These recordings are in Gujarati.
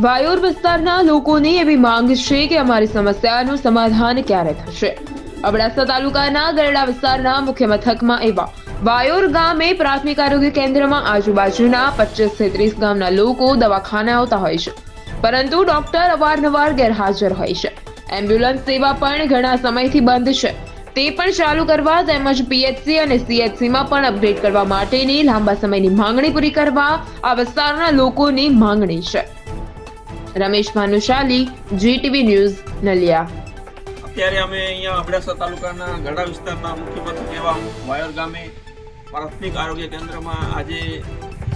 વાયોર વિસ્તારના લોકોની એવી માંગ છે કે અમારી સમસ્યાનું સમાધાન ક્યારે થશે। અબડાસા તાલુકાના ગરડા વિસ્તારના મુખ્ય મથકમાં એવા વાયોર ગામે પ્રાથમિક આરોગ્ય કેન્દ્રમાં આજુબાજુના 25 થી 30 ગામના લોકો દવાખાને આવતા હોય છે, પરંતુ ડોક્ટર અવારનવાર ગેરહાજર હોય છે। એમ્બ્યુલન્સ સેવા પણ ઘણા સમયથી બંધ છે, તે પણ ચાલુ કરવા તેમજ પીએચસી અને સીએચસીમાં પણ અપગ્રેડ કરવા માટેની લાંબા સમયની માંગણી પૂરી કરવા આ વિસ્તારના લોકોની માંગણી છે। Ramesh Bhanushali, GTV news, Naliya. અત્યારે અમે અહીંયા અબડાસા તાલુકાના ગરડા વિસ્તારના મુખ્ય મથક એવા વાયોર ગામે પ્રાથમિક આરોગ્ય કેન્દ્રમાં આજે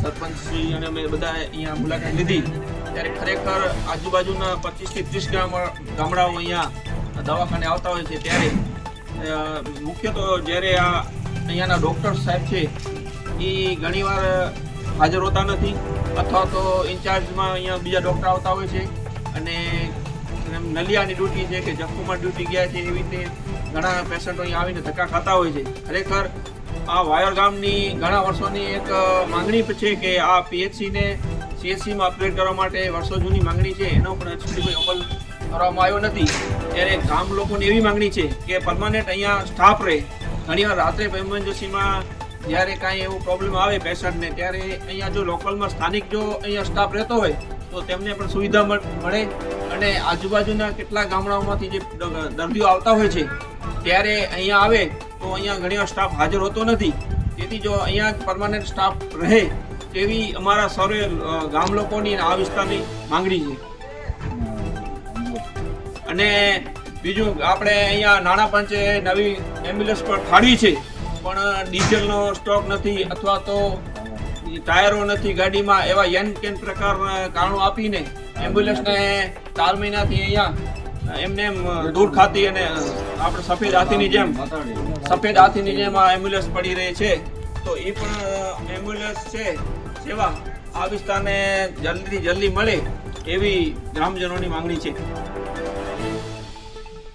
સરપંચશ્રી અને અમે બધા અહીંયા મુલાકાત લીધી, ત્યારે ખરેખર આજુબાજુના 25 થી 30 ગામડાઓ અહીંયા દવાખાને આવતા હોય છે। ત્યારે મુખ્ય તો જ્યારે અહીંયાના ડૉક્ટર સાહેબ છે એ ઘણીવાર હાજર હોતા નથી, અથવા તો ઇન્ચાર્જમાં અહીંયા બીજા ડૉક્ટર આવતા હોય છે અને નલિયાની ડ્યુટી છે કે જખુમાં ડ્યુટી ગયા છે, એવી રીતે ઘણા પેશન્ટો અહીંયા આવીને ધક્કા ખાતા હોય છે। ખરેખર આ વાયોર ગામની ઘણા વર્ષોની એક માંગણી છે કે આ પીએચસીને સીએચસીમાં અપગ્રેડ કરવા માટે વર્ષો જૂની માંગણી છે, એનો પણ એકચ્યુઅલી કોઈ અમલ કરવામાં આવ્યો નથી। ત્યારે ગામ લોકોની એવી માંગણી છે કે પરમાનન્ટ અહીંયા સ્ટાફ રહે। ઘણીવાર રાત્રે એમરજન્સીમાં જ્યારે કાંઈ એવો પ્રોબ્લેમ આવે પેશન્ટને, ત્યારે અહીંયા જો લોકલમાં સ્થાનિક જો અહીંયા સ્ટાફ રહેતો હોય તો તેમને પણ સુવિધા મળે, અને આજુબાજુના કેટલા ગામડાઓમાંથી જે દર્દીઓ આવતા હોય છે ત્યારે અહીંયા આવે તો અહીંયા ઘણીવાર સ્ટાફ હાજર હોતો નથી। તેથી જો અહીંયા પરમાનન્ટ સ્ટાફ રહે તેવી અમારા સર્વે ગામ લોકોની આ વિસ્તારની માંગણી છે। અને બીજું, આપણે અહીંયા નાણાં પંચે નવી એમ્બ્યુલન્સ પર ફાળવી છે, પણ ડીઝલનો સ્ટોક નથી અથવા તો ટાયરો નથી ગાડીમાં, એવા કેન પ્રકારના કારણો આપીને એમ્બ્યુલન્સને 4 મહિનાથી અહીંયા એમને દૂર ખાતી અને આપણે સફેદ હાથીની જેમ આ એમ્બ્યુલન્સ પડી રહી છે। તો એ પણ એમ્બ્યુલન્સ છે સેવા આ વિસ્તારને જલ્દીથી જલ્દી મળે એવી ગ્રામજનોની માંગણી છે।